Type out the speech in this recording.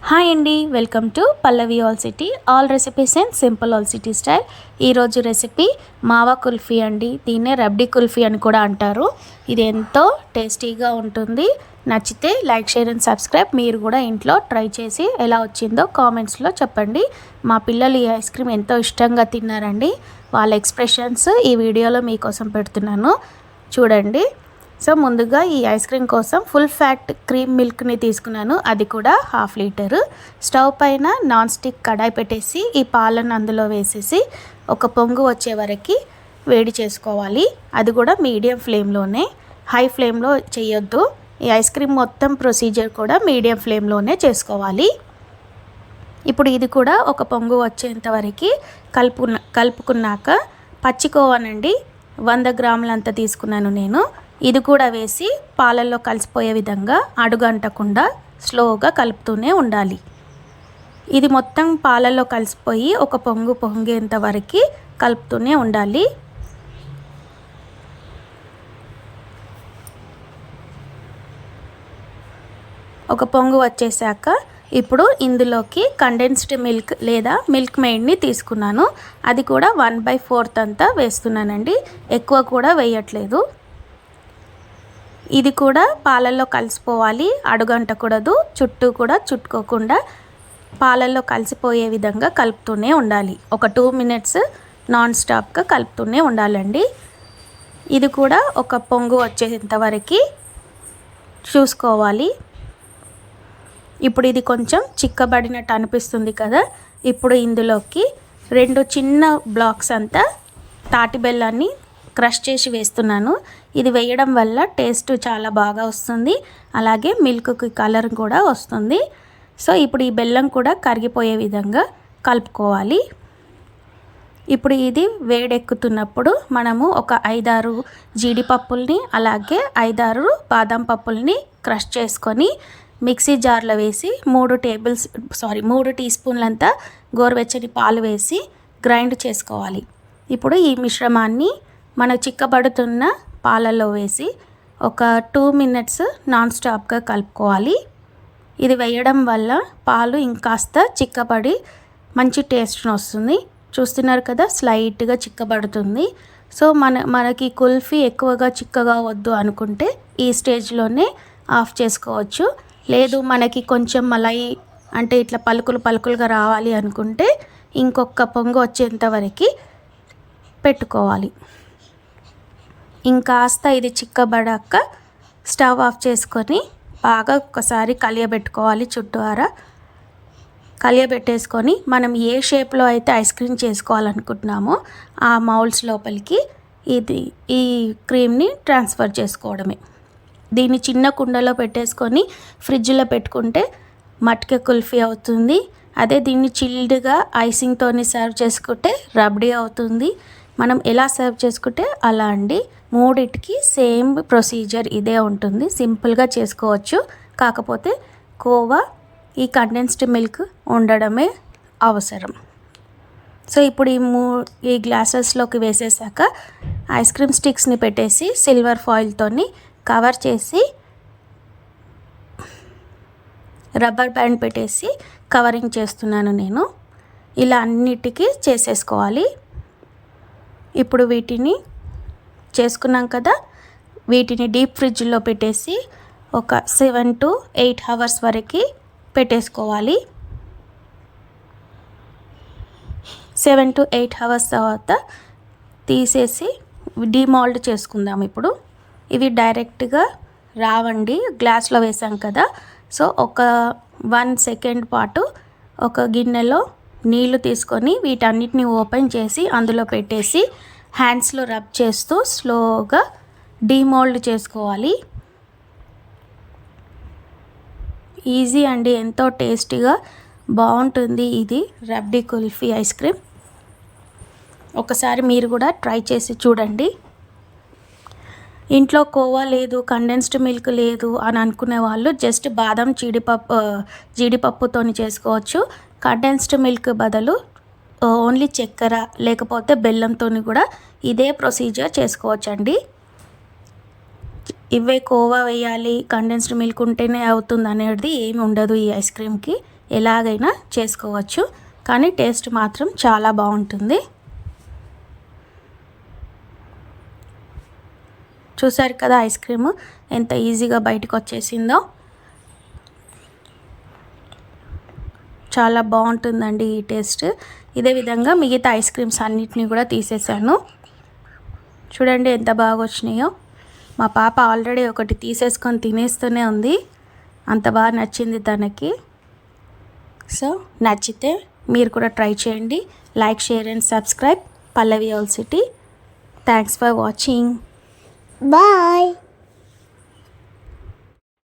Hi అండి, welcome to Pallavi all city all recipes and simple all city style. ఈరోజు recipe మావా కుల్ఫీ అండి. దీన్నే రబ్డీ కుల్ఫీ అని కూడా అంటారు. ఇది ఎంతో టేస్టీగా ఉంటుంది. నచ్చితే లైక్, షేర్ అండ్ సబ్స్క్రైబ్. మీరు కూడా ఇంట్లో ట్రై చేసి ఎలా వచ్చిందో కామెంట్స్లో చెప్పండి. మా పిల్లలు ఈ ఐస్ క్రీమ్ ఎంతో ఇష్టంగా తిన్నారండి. వాళ్ళ ఎక్స్ప్రెషన్స్ ఈ వీడియోలో మీకోసం పెడుతున్నాను, చూడండి. సో ముందుగా ఈ ఐస్ క్రీమ్ కోసం ఫుల్ ఫ్యాట్ క్రీమ్ మిల్క్ని తీసుకున్నాను, అది కూడా 1/2 లీటరు. స్టవ్ పైన నాన్ స్టిక్ కడాయి పెట్టేసి ఈ పాలను అందులో వేసేసి ఒక పొంగు వచ్చే వరకు వేడి చేసుకోవాలి. అది కూడా మీడియం ఫ్లేమ్లోనే, హై ఫ్లేమ్లో చేయొద్దు. ఈ ఐస్ క్రీమ్ మొత్తం ప్రొసీజర్ కూడా మీడియం ఫ్లేమ్లోనే చేసుకోవాలి. ఇప్పుడు ఇది కూడా ఒక పొంగు వచ్చేంత వరకు కలుపుకున్నాక పచ్చికోవానండి 100 గ్రాములంత తీసుకున్నాను నేను. ఇది కూడా వేసి పాలల్లో కలిసిపోయే విధంగా అడుగంటకుండా స్లోగా కలుపుతూనే ఉండాలి. ఇది మొత్తం పాలల్లో కలిసిపోయి ఒక పొంగేంత వరకు కలుపుతూనే ఉండాలి. ఒక పొంగు వచ్చేసాక ఇప్పుడు ఇందులోకి కండెన్స్డ్ మిల్క్ లేదా మిల్క్ మెయిడ్ని తీసుకున్నాను. అది కూడా 1/4 అంతా వేస్తున్నానండి, ఎక్కువ కూడా వేయట్లేదు. ఇది కూడా పాలల్లో కలిసిపోవాలి, అడుగంటకూడదు, చుట్టూ కూడా చుట్టుకోకుండా పాలల్లో కలిసిపోయే విధంగా కలుపుతూనే ఉండాలి. ఒక 2 మినిట్స్ నాన్ స్టాప్గా కలుపుతూనే ఉండాలండి. ఇది కూడా ఒక పొంగు వచ్చేంత వరకు చూసుకోవాలి. ఇప్పుడు ఇది కొంచెం చిక్కబడినట్టు అనిపిస్తుంది కదా. ఇప్పుడు ఇందులోకి 2 చిన్న బ్లాక్స్ అంతా తాటి బెల్లాన్ని క్రష్ చేసి వేస్తున్నాను. ఇది వేయడం వల్ల టేస్ట్ చాలా బాగా వస్తుంది, అలాగే మిల్క్కి కలర్ కూడా వస్తుంది. సో ఇప్పుడు ఈ బెల్లం కూడా కరిగిపోయే విధంగా కలుపుకోవాలి. ఇప్పుడు ఇది వేడెక్కుతున్నప్పుడు మనము ఒక 5-6 జీడిపప్పుల్ని అలాగే 5-6 బాదం పప్పుల్ని క్రష్ చేసుకొని మిక్సీ జార్లో వేసి 3 టీ స్పూన్లంతా గోరువెచ్చని పాలు వేసి గ్రైండ్ చేసుకోవాలి. ఇప్పుడు ఈ మిశ్రమాన్ని మన చిక్కబడుతున్న పాలలో వేసి ఒక 2 మినిట్స్ నాన్ స్టాప్గా కలుపుకోవాలి. ఇది వేయడం వల్ల పాలు ఇంకాస్త చిక్కబడి మంచి టేస్ట్ని వస్తుంది. చూస్తున్నారు కదా, స్లైట్గా చిక్కబడుతుంది. సో మనకి కుల్ఫీ ఎక్కువగా చిక్కగా వద్దు అనుకుంటే ఈ స్టేజ్లోనే ఆఫ్ చేసుకోవచ్చు. లేదు మనకి కొంచెం మలై అంటే ఇట్లా పలుకులుగా రావాలి అనుకుంటే ఇంకొక పొంగు వచ్చేంత వరకు పెట్టుకోవాలి. ఇంకాస్త ఇది చిక్కబడాక స్టవ్ ఆఫ్ చేసుకొని బాగా ఒక్కసారి కలియబెట్టుకోవాలి. చుట్టూరా కలియబెట్టేసుకొని మనం ఏ షేప్లో అయితే ఐస్ క్రీమ్ చేసుకోవాలనుకుంటున్నామో ఆ మౌల్డ్స్ లోపలికి ఈ క్రీమ్ని ట్రాన్స్ఫర్ చేసుకోవడమే. దీన్ని చిన్న కుండలో పెట్టేసుకొని ఫ్రిడ్జ్లో పెట్టుకుంటే మట్క కుల్ఫీ అవుతుంది. అదే దీన్ని చిల్డ్గా ఐసింగ్తో సర్వ్ చేసుకుంటే రబ్డీ అవుతుంది. మనం ఎలా సర్వ్ చేసుకుంటే అలా అండి. మూడిటికి సేమ్ ప్రొసీజర్ ఇదే ఉంటుంది, సింపుల్గా చేసుకోవచ్చు. కాకపోతే కోవా, ఈ కండెన్స్డ్ మిల్క్ ఉండడమే అవసరం. సో ఇప్పుడు ఈ గ్లాసెస్లోకి వేసేసాక ఐస్ క్రీమ్ స్టిక్స్ని పెట్టేసి సిల్వర్ ఫాయిల్తోని కవర్ చేసి రబ్బర్ బ్యాండ్ పెట్టేసి కవరింగ్ చేస్తున్నాను నేను. ఇలా అన్నిటికీ చేసేసుకోవాలి. ఇప్పుడు వీటిని చేసుకున్నాం కదా, వీటిని డీప్ ఫ్రిడ్జ్లో పెట్టేసి ఒక 7 to 8 అవర్స్ వరకు పెట్టేసుకోవాలి. 7 to 8 అవర్స్ తర్వాత తీసేసి డిమాల్డ్ చేసుకుందాం. ఇప్పుడు ఇవి డైరెక్ట్గా రావండి, గ్లాస్లో వేసాం కదా. సో ఒక 1 సెకండ్ పాటు ఒక గిన్నెలో నీళ్లు తీసుకొని వీటన్నిటిని ఓపెన్ చేసి అందులో పెట్టేసి హ్యాండ్స్లో రబ్ చేస్తూ స్లోగా డిమోల్డ్ చేసుకోవాలి. ఈజీ అండి, ఎంతో టేస్టీగా బాగుంటుంది ఇది రబ్డీ కుల్ఫీ ఐస్ క్రీమ్. ఒకసారి మీరు కూడా ట్రై చేసి చూడండి. ఇంట్లో కోవా లేదు, కండెన్స్డ్ మిల్క్ లేదు అని అనుకునే వాళ్ళు జస్ట్ బాదం జీడిపప్పుతో చేసుకోవచ్చు. కండెన్స్డ్ మిల్క్ బదులు ఓన్లీ చక్కెర లేకపోతే బెల్లంతో కూడా ఇదే ప్రొసీజర్ చేసుకోవచ్చండి. ఇవే కోవా వేయాలి, కండెన్స్డ్ మిల్క్ ఉంటేనే అవుతుంది అనేది ఏమి ఉండదు ఈ ఐస్ క్రీమ్కి. ఎలాగైనా చేసుకోవచ్చు, కానీ టేస్ట్ మాత్రం చాలా బాగుంటుంది. చూసారు కదా ఐస్ క్రీమ్ ఎంత ఈజీగా బయటకు వచ్చేసిందో. చాలా బాగుంటుందండి ఈ టేస్ట్. ఇదే విధంగా మిగతా ఐస్ క్రీమ్స్ అన్నిటిని కూడా తీసేసాను. చూడండి ఎంత బాగా వచ్చినాయో. మా పాప ఆల్రెడీ ఒకటి తీసేసుకొని తినేస్తూనే ఉంది, అంత బాగా నచ్చింది తనకి. సో నచ్చితే మీరు కూడా ట్రై చేయండి. Like, share and subscribe Pallavi old city. Thanks for watching. Bye.